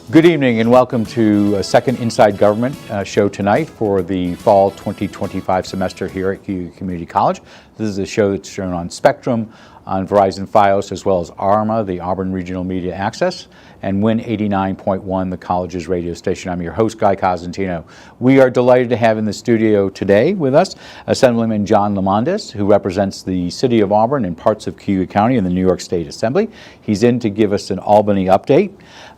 Good evening and welcome to a second Inside Government show tonight for the fall 2025 semester here at Cayuga Community College. This is a show that's shown on Spectrum, on Verizon Fios, as well as ARMA, the Auburn Regional Media Access, and Win 89.1, the college's radio station. I'm your host, Guy Cosentino. We are delighted to have in the studio today with us Assemblyman John Lemondes, who represents the City of Auburn and parts of Cayuga County in the New York State Assembly. He's in to give us an Albany update.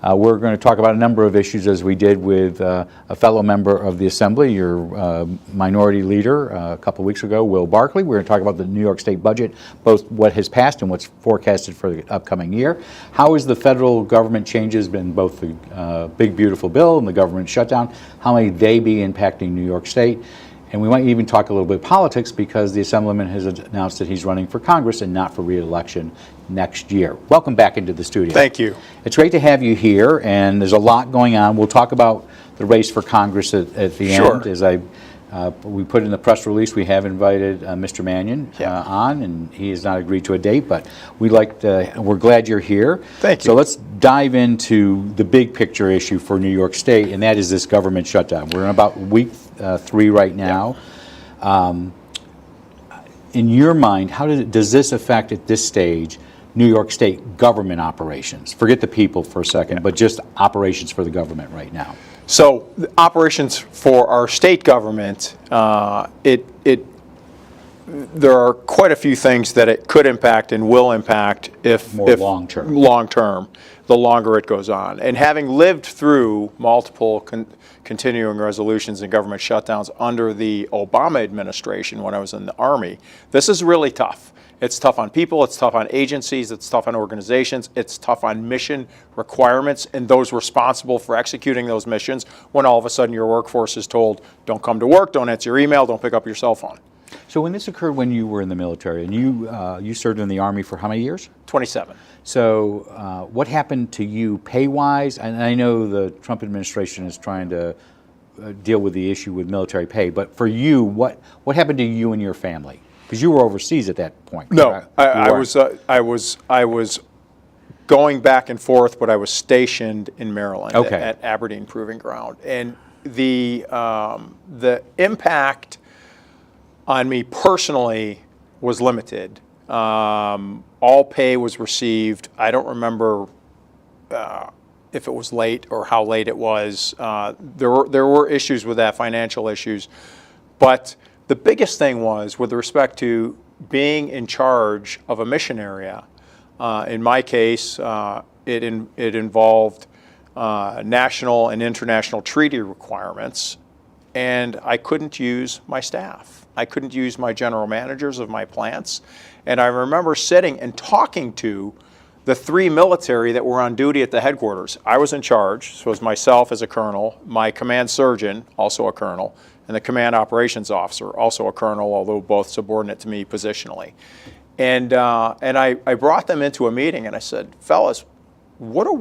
We're going to talk about a number of issues as we did with a fellow member of the Assembly, your minority leader a couple of weeks ago, Will Barkley. We're going to talk about the New York State budget, both what has passed and what's forecasted for the upcoming year. How has the federal government changes been, both the big beautiful bill and the government shutdown, how may they be impacting New York State? And we might even talk a little bit politics because the Assemblyman has announced that he's running for Congress and not for re-election next year. Welcome back into the studio. Thank you. It's great to have you here, and there's a lot going on. We'll talk about the race for Congress at the end. As we put in the press release, we have invited Mr. Mannion on, and he has not agreed to a date, but we're glad you're here. Thank you. So let's dive into the big picture issue for New York State, and that is this government shutdown. We're in about week 3 right now. In your mind, how does this affect at this stage New York State government operations? Forget the people for a second, but just operations for the government right now. So the operations for our state government, there are quite a few things that it could impact and will impact if long term, the longer it goes on. And having lived through multiple continuing resolutions and government shutdowns under the Obama administration when I was in the Army, this is really tough. It's tough on people, it's tough on agencies, it's tough on organizations, it's tough on mission requirements and those responsible for executing those missions when all of a sudden your workforce is told, don't come to work, don't answer your email, don't pick up your cell phone. So when this occurred when you were in the military, and you served in the Army for how many years? 27. So what happened to you pay-wise? And I know the Trump administration is trying to deal with the issue with military pay, but for you, what happened to you and your family? Because you were overseas at that point. No, I was going back and forth, but I was stationed in Maryland at Aberdeen Proving Ground, and the impact on me personally was limited. All pay was received. I don't remember if it was late or how late it was. There were issues with that, financial issues, but the biggest thing was with respect to being in charge of a mission area. In my case, it involved national and international treaty requirements, and I couldn't use my staff. I couldn't use my general managers of my plants. And I remember sitting and talking to the 3 military that were on duty at the headquarters. I was in charge, so it was myself as a colonel, my command surgeon, also a colonel, and the command operations officer, also a colonel, although both subordinate to me positionally. And I brought them into a meeting and I said, fellas, what are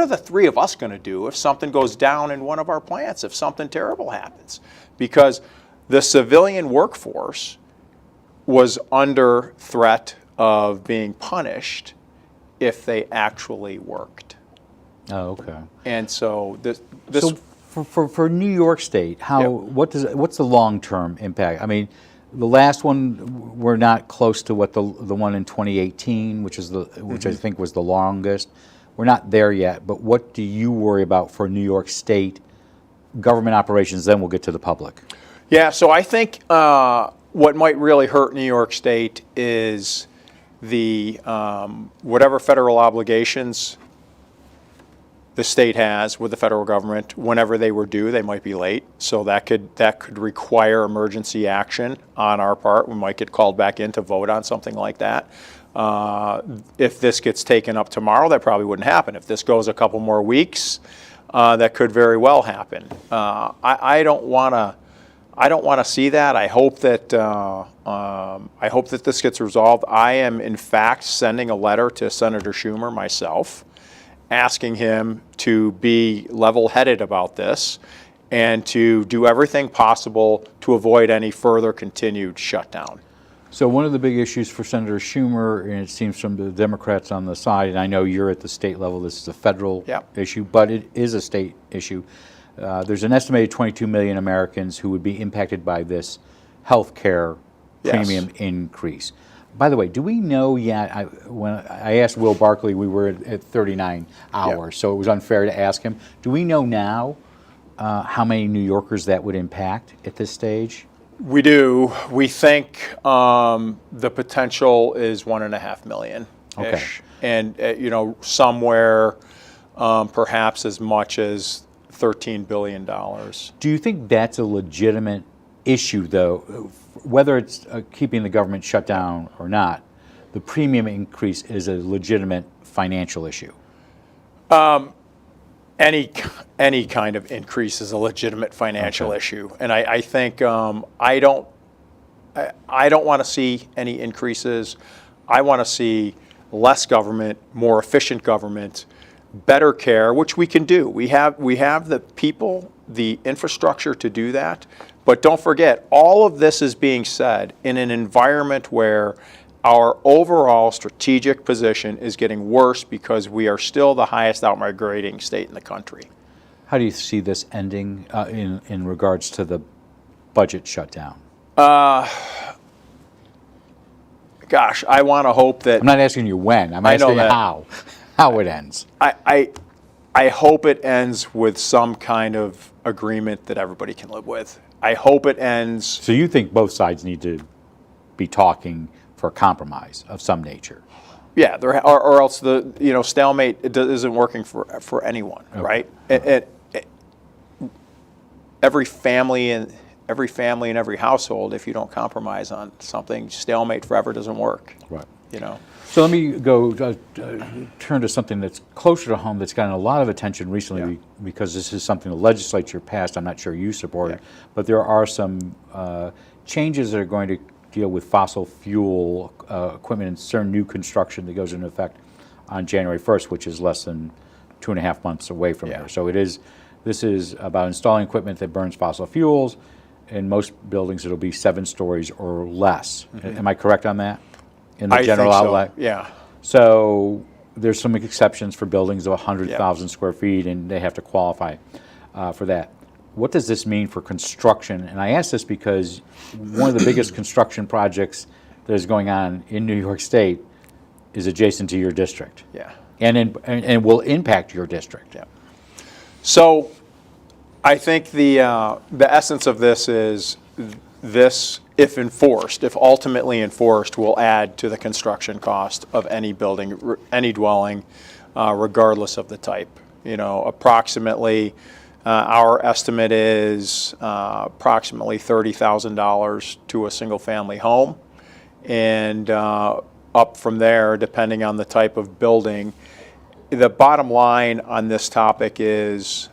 the 3 of us gonna do if something goes down in one of our plants, if something terrible happens? Because the civilian workforce was under threat of being punished if they actually worked. Oh, okay. And so this for New York State, what's the long-term impact? I mean, the last one, we're not close to what the one in 2018, which I think was the longest. We're not there yet, but what do you worry about for New York State government operations? Then we'll get to the public. Yeah, so I think what might really hurt New York State is the whatever federal obligations the state has with the federal government. Whenever they were due, they might be late, so that could require emergency action on our part. We might get called back in to vote on something like that. If this gets taken up tomorrow, that probably wouldn't happen. If this goes a couple more weeks, that could very well happen. I don't want to see that. I hope that this gets resolved. I am, in fact, sending a letter to Senator Schumer myself, asking him to be level-headed about this and to do everything possible to avoid any further continued shutdown. So one of the big issues for Senator Schumer, and it seems from the Democrats on the side, and I know you're at the state level, this is a federal issue, but it is a state issue. There's an estimated 22 million Americans who would be impacted by this health care premium increase. By the way, do we know yet, when I asked Will Barkley, we were at 39 hours, so it was unfair to ask him. Do we know now how many New Yorkers that would impact at this stage? We do. We think the potential is 1.5 million-ish. Okay. And, somewhere perhaps as much as $13 billion. Do you think that's a legitimate issue, though, whether it's keeping the government shut down or not? The premium increase is a legitimate financial issue. Any kind of increase is a legitimate financial issue, and I think I don't want to see any increases. I want to see less government, more efficient government, better care, which we can do. We have the people, the infrastructure to do that. But don't forget, all of this is being said in an environment where our overall strategic position is getting worse because we are still the highest outmigrating state in the country. How do you see this ending in regards to the budget shutdown? Gosh, I want to hope that... I'm not asking you when. I'm asking you how it ends. I hope it ends with some kind of agreement that everybody can live with. I hope it ends... So you think both sides need to be talking for a compromise of some nature? Yeah, or else the stalemate isn't working for anyone, right? Every family in every household, if you don't compromise on something, stalemate forever doesn't work. Right. So let me go turn to something that's closer to home that's gotten a lot of attention recently because this is something the legislature passed. I'm not sure you support it, but there are some changes that are going to deal with fossil fuel equipment and certain new construction that goes into effect on January 1st, which is less than 2.5 months away from here. So this is about installing equipment that burns fossil fuels. In most buildings, it'll be 7 stories or less. Am I correct on that? In the general outlet? Yeah. So there's some exceptions for buildings of 100,000 square feet, and they have to qualify for that. What does this mean for construction? And I ask this because one of the biggest construction projects that is going on in New York State is adjacent to your district. Yeah. And will impact your district. Yeah. So I think the essence of this is this, if ultimately enforced, will add to the construction cost of any building, any dwelling, regardless of the type. Approximately, our estimate is approximately $30,000 to a single-family home, and up from there, depending on the type of building. The bottom line on this topic is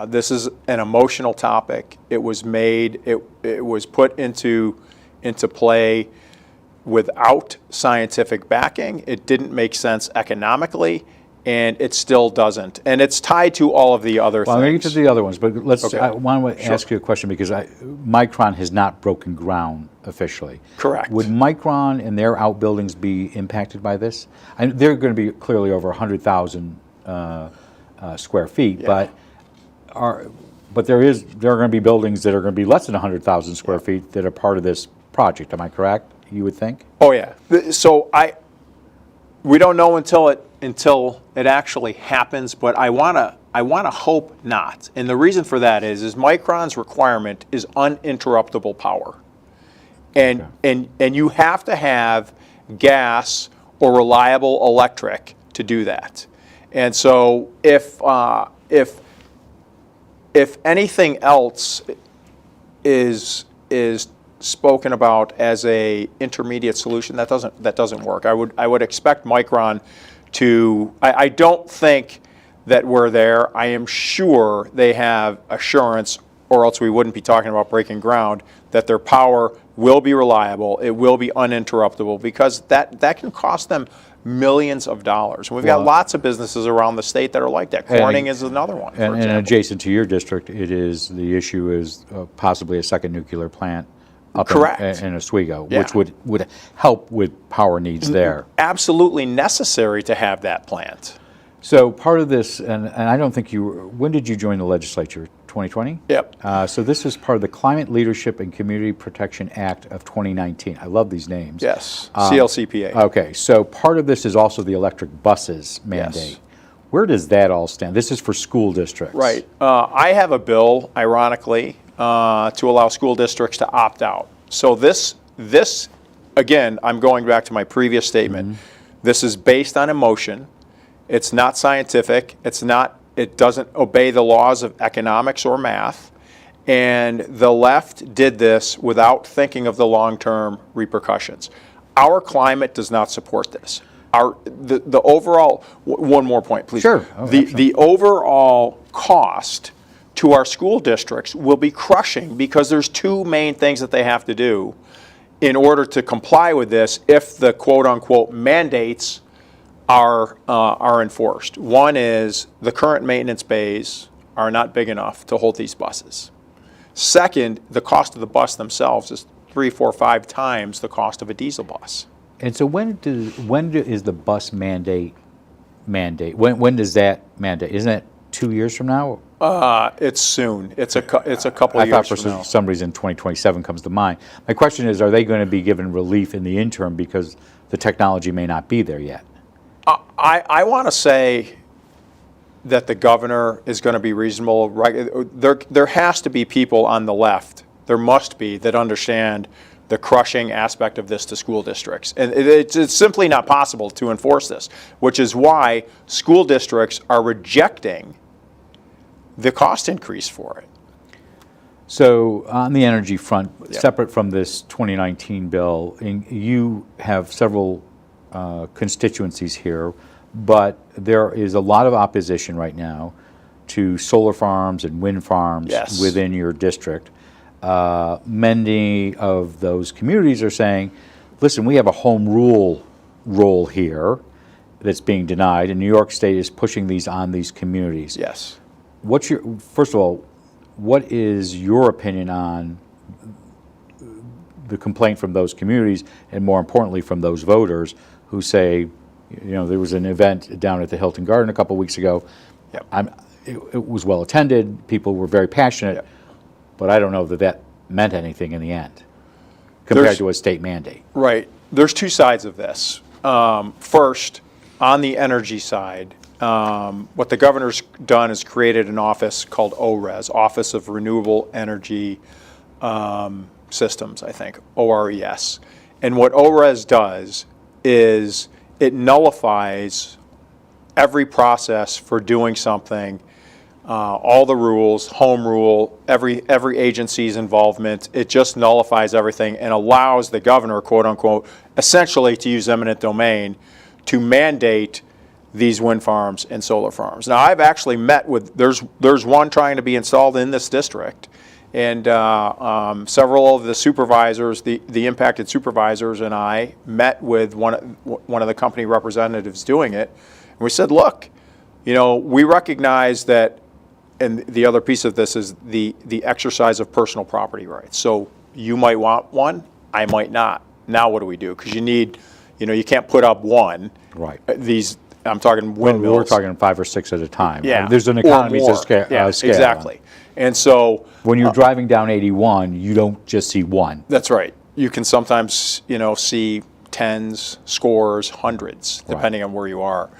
this is an emotional topic. It was made, it was put into play without scientific backing. It didn't make sense economically, and it still doesn't. And it's tied to all of the other things. I'm going to get to the other ones, but I want to ask you a question because Micron has not broken ground officially. Correct. Would Micron and their outbuildings be impacted by this? They're going to be clearly over 100,000 square feet, but there are going to be buildings that are going to be less than 100,000 square feet that are part of this project. Am I correct? You would think? Oh yeah. So we don't know until it actually happens, but I wanna hope not. And the reason for that is Micron's requirement is uninterruptible power, and you have to have gas or reliable electric to do that. And so if anything else is spoken about as a intermediate solution, that doesn't work. I would expect Micron to. I don't think that we're there. I am sure they have assurance, or else we wouldn't be talking about breaking ground, that their power will be reliable. It will be uninterruptible, because that can cost them millions of dollars. And we've got lots of businesses around the state that are like that. Corning is another one, for example. And adjacent to your district, the issue is possibly a second nuclear plant up Correct. in Oswego, Yeah. which would help with power needs there. Absolutely necessary to have that plant. So part of this, and I don't think when did you join the legislature? 2020? Yep. So this is part of the Climate Leadership and Community Protection Act of 2019. I love these names. Yes. CLCPA. Okay, so part of this is also the electric buses mandate. Yes. Where does that all stand? This is for school districts. Right. I have a bill, ironically, to allow school districts to opt out. So this again, I'm going back to my previous statement. This is based on emotion. It's not scientific. It doesn't obey the laws of economics or math. And the left did this without thinking of the long-term repercussions. Our climate does not support this. The overall, one more point, please. Sure. Oh, the overall cost to our school districts will be crushing because there's two main things that they have to do in order to comply with this if the quote-unquote mandates are enforced. One is the current maintenance bays are not big enough to hold these buses. Second, the cost of the bus themselves is 3, 4, 5 times the cost of a diesel bus. And so when is the bus mandate? When does that mandate? Isn't it 2 years from now? It's soon. It's a couple I of thought years for from now. some reason 2027 comes to mind. My question is, are they going to be given relief in the interim because the technology may not be there yet? I want to say that the governor is going to be reasonable. Right? There has to be people on the left, there must be, that understand the crushing aspect of this to school districts. And it's simply not possible to enforce this, which is why school districts are rejecting the cost increase for it. So on the energy front, separate from this 2019 bill, you have several constituencies here, but there is a lot of opposition right now to solar farms and wind farms within your district. Many of those communities are saying, listen, we have a home rule role here that's being denied, and New York State is pushing these on these communities. Yes. First of all, what is your opinion on the complaint from those communities, and more importantly from those voters who say, there was an event down at the Hilton Garden a couple weeks ago. Yep. It was well attended. People were very passionate. Yep. But I don't know that meant anything in the end compared to a state mandate. Right. There's two sides of this. First, on the energy side, what the governor's done is created an office called ORES, Office of Renewable Energy Systems, I think, ORES. And what ORES does is it nullifies every process for doing something, all the rules, home rule, every agency's involvement. It just nullifies everything and allows the governor, quote unquote, essentially to use eminent domain to mandate these wind farms and solar farms. Now, I've actually met with, there's one trying to be installed in this district, and several of the supervisors, the impacted supervisors, and I met with one of the company representatives doing it, and we said, look, we recognize that, and the other piece of this is the exercise of personal property rights. So you might want one, I might not. Now what do we do? Because you need, you can't put up one. Right. I'm talking windmills. We're talking 5 or 6 at a time. Yeah. There's an economies of scale. Exactly. And so when you're driving down 81, you don't just see one. That's right. You can sometimes, see tens, scores, hundreds, depending on where you are.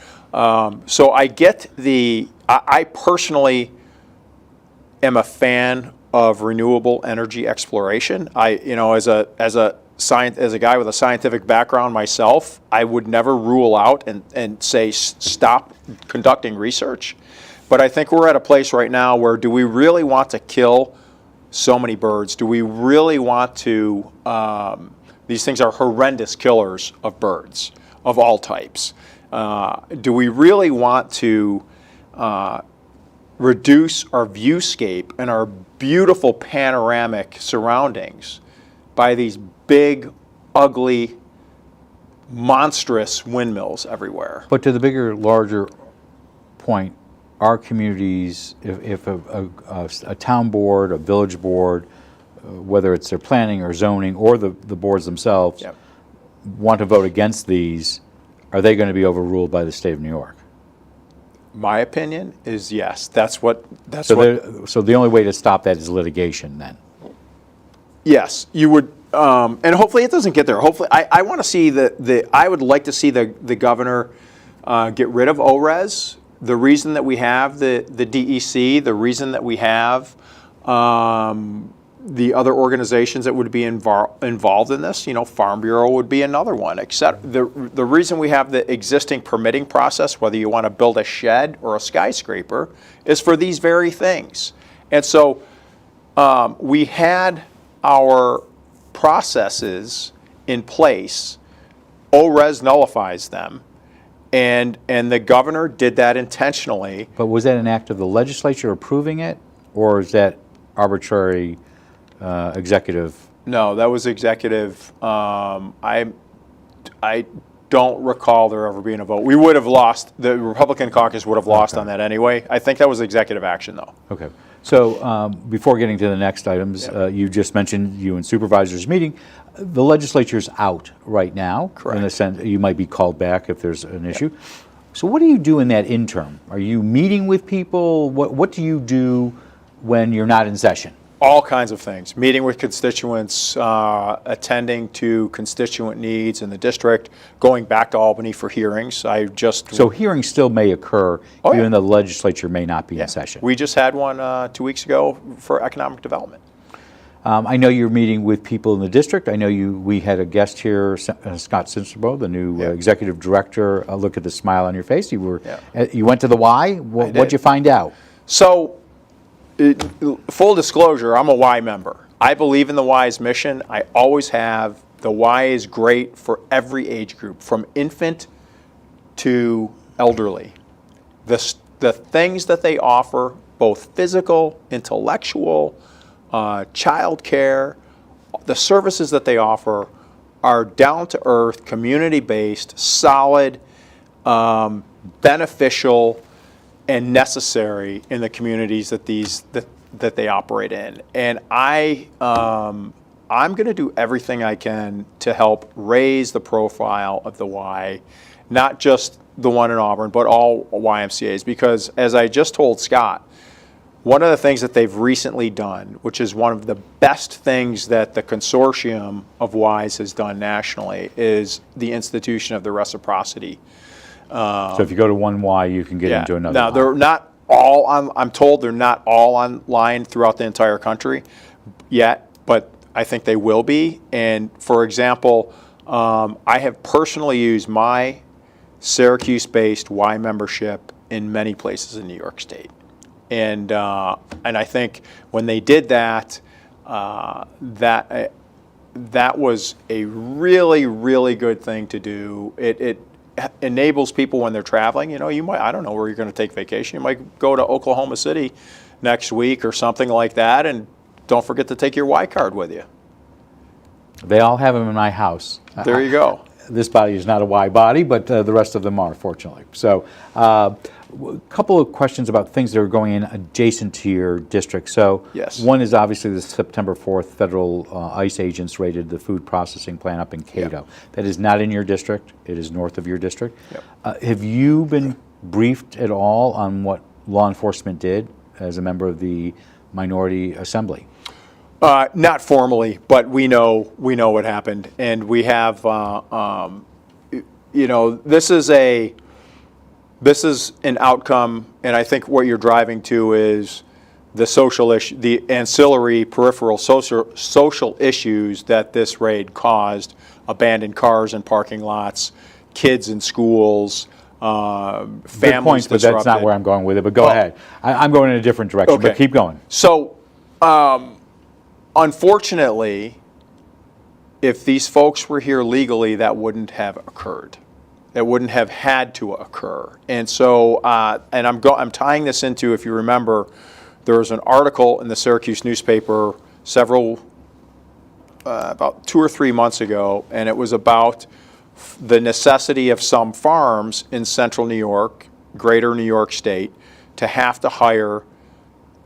So I get I personally am a fan of renewable energy exploration. As a guy with a scientific background myself, I would never rule out and say stop conducting research. But I think we're at a place right now where, do we really want to kill so many birds? Do we really want to, these things are horrendous killers of birds of all types. Do we really want to reduce our viewscape and our beautiful panoramic surroundings by these big, ugly, monstrous windmills everywhere? But to the bigger, larger point, our communities, if a town board, a village board, whether it's their planning or zoning or the boards themselves, Yep. want to vote against these, are they going to be overruled by the state of New York? My opinion is yes. That's what. So the only way to stop that is litigation then? Yes, you would, and hopefully it doesn't get there. Hopefully, I want to see I would like to see the governor get rid of ORES. The reason that we have the DEC, the reason that we have the other organizations that would be involved in this, Farm Bureau would be another one, except the reason we have the existing permitting process, whether you want to build a shed or a skyscraper, is for these very things. And so we had our processes in place. ORES nullifies them, and the governor did that intentionally. But was that an act of the legislature approving it, or is that arbitrary executive? No, that was executive. I don't recall there ever being a vote. We would have lost. The Republican caucus would have lost on that anyway. I think that was executive action, though. Okay. So before getting to the next items, you just mentioned you and supervisors meeting. The legislature's out right now. Correct. In the sense you might be called back if there's an issue. So what do you do in that interim? Are you meeting with people? What do you do when you're not in session? All kinds of things. Meeting with constituents, attending to constituent needs in the district, going back to Albany for hearings. So hearings still may occur even though the legislature may not be in session. We just had one 2 weeks ago for economic development. I know you're meeting with people in the district. I know we had a guest here, Scott Sinsterbo, the new executive director. Look at the smile on your face. You went to the Y. What'd you find out? So, full disclosure, I'm a Y member. I believe in the Y's mission. I always have. The Y is great for every age group, from infant to elderly. The things that they offer, both physical, intellectual, child care, the services that they offer are down-to-earth, community-based, solid, beneficial, and necessary in the communities that they operate in. And I'm going to do everything I can to help raise the profile of the Y, not just the one in Auburn, but all YMCAs. Because as I just told Scott, one of the things that they've recently done, which is one of the best things that the consortium of Ys has done nationally, is the institution of the reciprocity. So if you go to one Y, you can get into another. Now, Y. they're not all on, I'm told they're not all online throughout the entire country yet, but I think they will be. And for example, I have personally used my Syracuse-based Y membership in many places in New York State. And I think when they did that, that was a really, really good thing to do. It enables people when they're traveling. You might, I don't know where you're going to take vacation. You might go to Oklahoma City next week or something like that, and don't forget to take your Y card with you. They all have them in my house. There you go. This body is not a Y body, but the rest of them are, fortunately. So a couple of questions about things that are going in adjacent to your district. So yes. One is obviously the September 4th federal ICE agents raided the food processing plant up in Cato. Yep. That is not in your district. It is north of your district. Yep. Have you been briefed at all on what law enforcement did as a member of the minority assembly? Not formally, but we know what happened, and we have. This is an outcome, and I think what you're driving to is the social issue, the ancillary peripheral social issues that this raid caused: abandoned cars in parking lots, kids in schools, families Good point, but that's not where I'm going with it. But go ahead. I'm going in a different direction. Okay. But keep going. So. Unfortunately, if these folks were here legally, that wouldn't have occurred. That wouldn't have had to occur. And so, and I'm tying this into, if you remember, there was an article in the Syracuse newspaper about 2 or 3 months ago, and it was about the necessity of some farms in central New York, greater New York State, to have to hire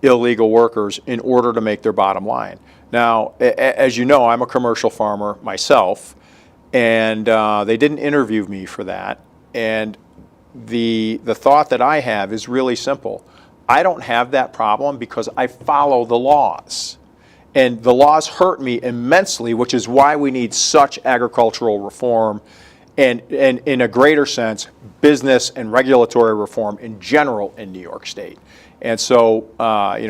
illegal workers in order to make their bottom line. Now, as you know, I'm a commercial farmer myself, and they didn't interview me for that. And the thought that I have is really simple. I don't have that problem because I follow the laws. And the laws hurt me immensely, which is why we need such agricultural reform and in a greater sense, business and regulatory reform in general in New York State. And so,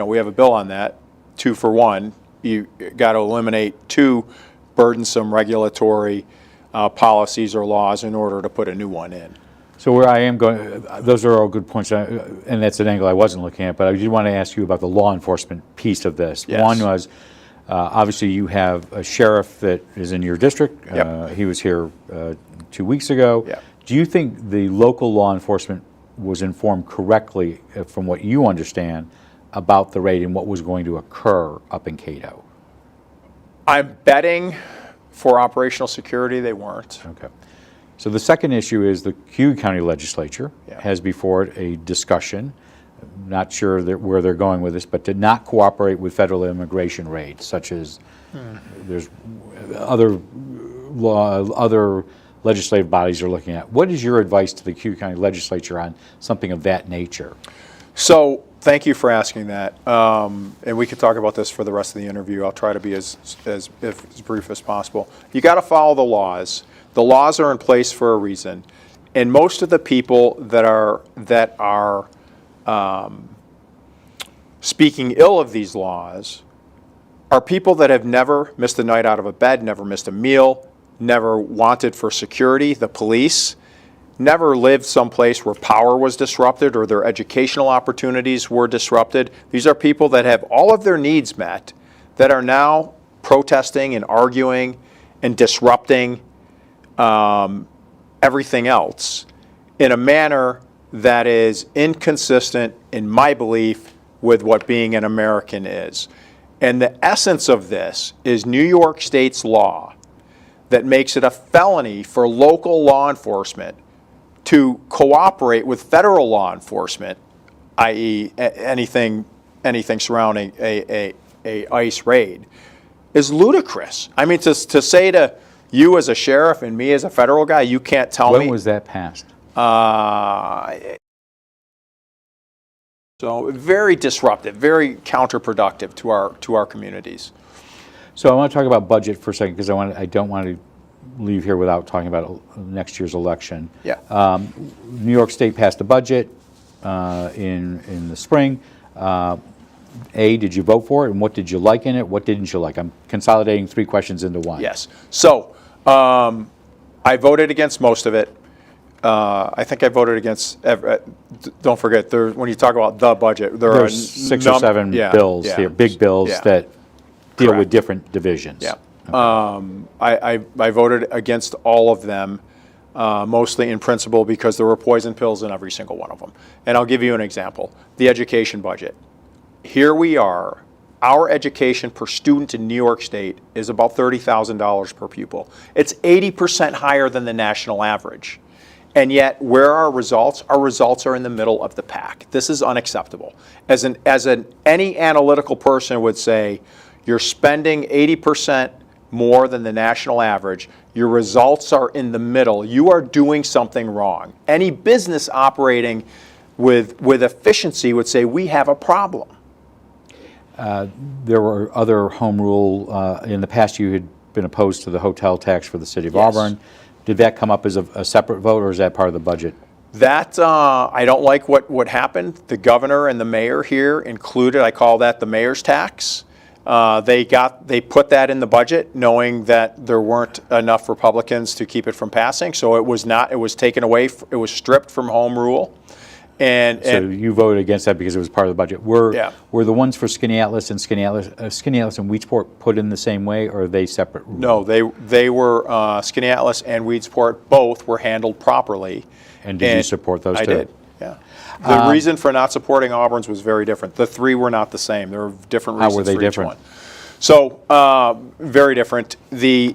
we have a bill on that, 2 for 1. You got to eliminate 2 burdensome regulatory policies or laws in order to put a new one in. So where I am going, those are all good points, and that's an angle I wasn't looking at, but I did want to ask you about the law enforcement piece of this. Yes. One was, obviously you have a sheriff that is in your district. Yep. He was here 2 weeks ago. Yep. Do you think the local law enforcement was informed correctly, from what you understand, about the raid and what was going to occur up in Cato? I'm betting for operational security they weren't. Okay. So the second issue is the Cayuga County Legislature Yeah. has before it a discussion, not sure where they're going with this, but to not cooperate with federal immigration raids, such as there's other legislative bodies are looking at. What is your advice to the Cayuga County Legislature on something of that nature? So thank you for asking that. And we could talk about this for the rest of the interview. I'll try to be as brief as possible. You got to follow the laws. The laws are in place for a reason. And most of the people that are speaking ill of these laws are people that have never missed a night out of a bed, never missed a meal, never wanted for security, the police, never lived someplace where power was disrupted or their educational opportunities were disrupted. These are people that have all of their needs met that are now protesting and arguing and disrupting everything else in a manner that is inconsistent, in my belief, with what being an American is. And the essence of this is New York State's law that makes it a felony for local law enforcement to cooperate with federal law enforcement, i.e. anything surrounding a ICE raid, is ludicrous. I mean, to say to you as a sheriff and me as a federal guy, you can't tell me. When was that passed? So very disruptive, very counterproductive to our communities. So I want to talk about budget for a second because I don't want to leave here without talking about next year's election. Yeah. New York State passed a budget in the spring. Did you vote for it, and what did you like in it? What didn't you like? I'm consolidating 3 questions into one. Yes. So I voted against most of it. I think I voted against. Don't forget, when you talk about the budget, there's 6 or 7 bills here, big bills that deal Correct. with different divisions. Yeah. Okay. I voted against all of them, mostly in principle because there were poison pills in every single one of them. And I'll give you an example. The education budget. Here we are. Our education per student in New York State is about $30,000 per pupil. It's 80% higher than the national average. And yet, where are our results? Our results are in the middle of the pack. This is unacceptable. Any analytical person would say, you're spending 80% more than the national average. Your results are in the middle. You are doing something wrong. Any business operating with efficiency would say, we have a problem. There were other home rule. In the past, you had been opposed to the hotel tax for the City of Auburn. Did that come up as a separate vote, or is that part of the budget? That, I don't like what happened. The governor and the mayor here included, I call that the mayor's tax. They put that in the budget knowing that there weren't enough Republicans to keep it from passing. So it was taken away, it was stripped from home rule. So you voted against that because it was part of the budget. Were the ones for Skaneateles and Weedsport put in the same way, or are they separate rules? No, they were Skaneateles and Weedsport both were handled properly. And did you support those two? I did. Yeah. The reason for not supporting Auburn's was very different. The 3 were not the same. There were different reasons for each one. How were they different? So very different. The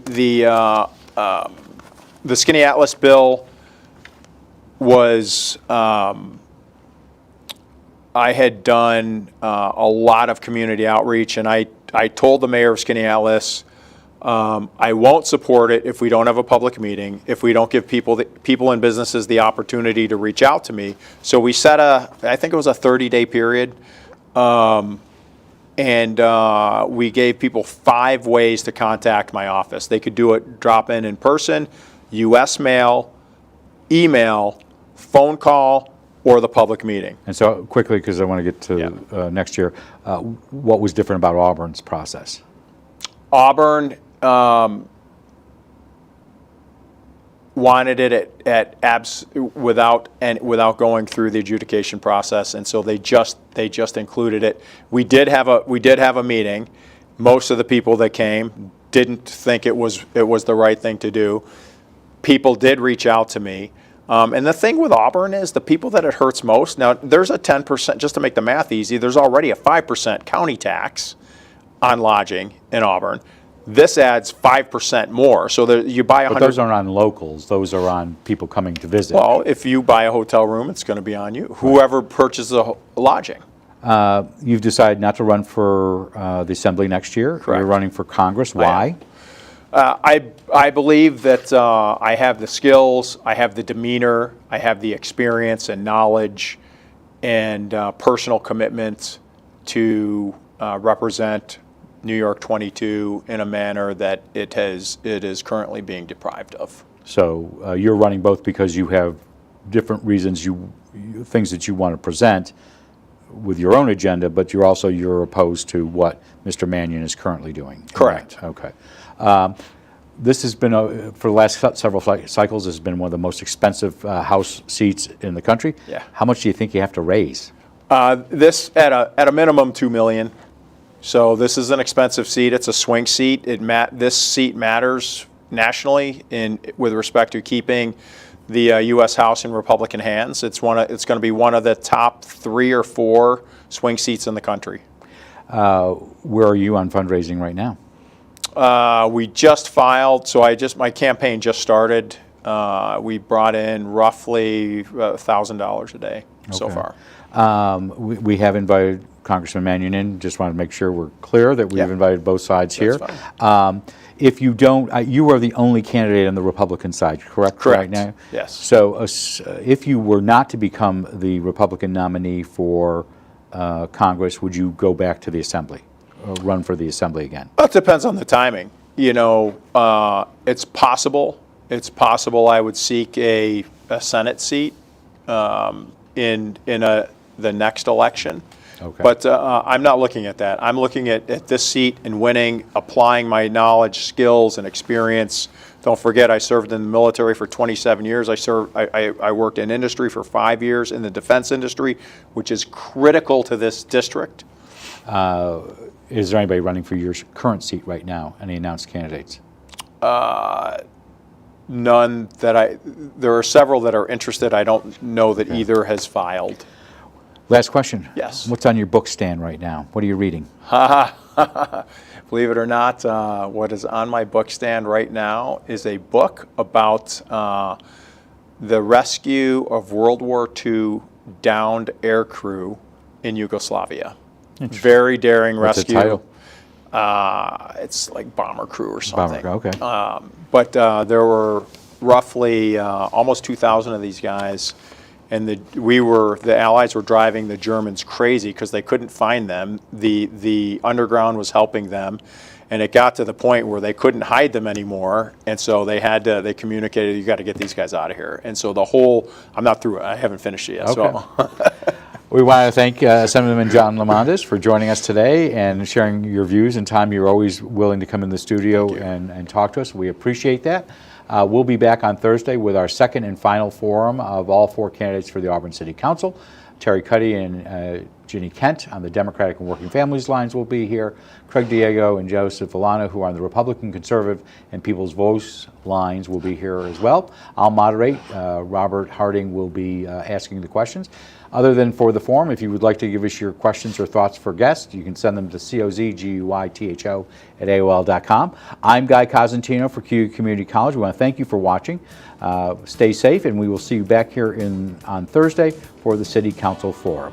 Skaneateles bill was I had done a lot of community outreach, and I told the mayor of Skaneateles, I won't support it if we don't have a public meeting, if we don't give people and businesses the opportunity to reach out to me. So we set I think it was a 30-day period, and we gave people 5 ways to contact my office. They could do it drop in person, U.S. mail, email, phone call, or the public meeting. And so quickly, because I want to get to next year, what was different about Auburn's process? Auburn wanted it without going through the adjudication process, and so they just included it. We did have a meeting. Most of the people that came didn't think it was the right thing to do. People did reach out to me. And the thing with Auburn is the people that it hurts most. Now, there's a 10%, just to make the math easy, there's already a 5% county tax on lodging in Auburn. This adds 5% more. So you buy 100. But those aren't on locals. Those are on people coming to visit. Well, if you buy a hotel room, it's going to be on you. Right. Whoever purchases a lodging. You've decided not to run for the Assembly next year. Correct. You're running for Congress. Why? I believe that I have the skills, I have the demeanor, I have the experience and knowledge and personal commitment to represent New York 22 in a manner that it is currently being deprived of. So you're running both because you have different reasons, things that you want to present with your own agenda, but you're opposed to what Mr. Mannion is currently doing. Correct. Okay. This has been, for the last several cycles, has been one of the most expensive House seats in the country. Yeah. How much do you think you have to raise? This, at a minimum, $2 million. So this is an expensive seat. It's a swing seat. This seat matters nationally with respect to keeping the U.S. House in Republican hands. It's going to be one of the top 3 or 4 swing seats in the country. Where are you on fundraising right now? We just filed, so my campaign just started. We brought in roughly $1,000 a day so far. We have invited Congressman Mannion in. Just want to make sure we're clear that we've invited both sides here. Fine. If you don't, you are the only candidate on the Republican side, correct? Correct. Right now? Yes. So if you were not to become the Republican nominee for Congress, would you go back to the Assembly? Run for the Assembly again? Well, it depends on the timing. It's possible. It's possible I would seek a Senate seat in the next election. Okay. But I'm not looking at that. I'm looking at this seat and winning, applying my knowledge, skills, and experience. Don't forget, I served in the military for 27 years. I worked in industry for 5 years in the defense industry, which is critical to this district. Is there anybody running for your current seat right now? Any announced candidates? None that there are several that are interested. I don't know that either has filed. Last question. Yes. What's on your book stand right now? What are you reading? Believe it or not, what is on my book stand right now is a book about the rescue of World War II downed air crew in Yugoslavia. Very daring rescue. What's the title? It's like Bomber Crew or something. Bomber, okay. But there were roughly almost 2,000 of these guys, and the Allies were driving the Germans crazy because they couldn't find them. The underground was helping them, and it got to the point where they couldn't hide them anymore, and so they communicated, you got to get these guys out of here. And so I'm not through it. I haven't finished it yet. Okay. So. We want to thank Assemblyman John Lemondes for joining us today and sharing your views and time. You're always willing to come in the studio and talk to us. We appreciate that. We'll be back on Thursday with our second and final forum of all 4 candidates for the Auburn City Council. Terry Cuddy and Ginny Kent on the Democratic and Working Families lines will be here. Craig Diego and Joseph Villano, who are on the Republican, Conservative, and People's Voice lines, will be here as well. I'll moderate. Robert Harding will be asking the questions. Other than for the forum, if you would like to give us your questions or thoughts for guests, you can send them to cozguytho@aol.com. I'm Guy Cosentino for Cayuga Community College. We want to thank you for watching. Stay safe, and we will see you back here on Thursday for the City Council Forum.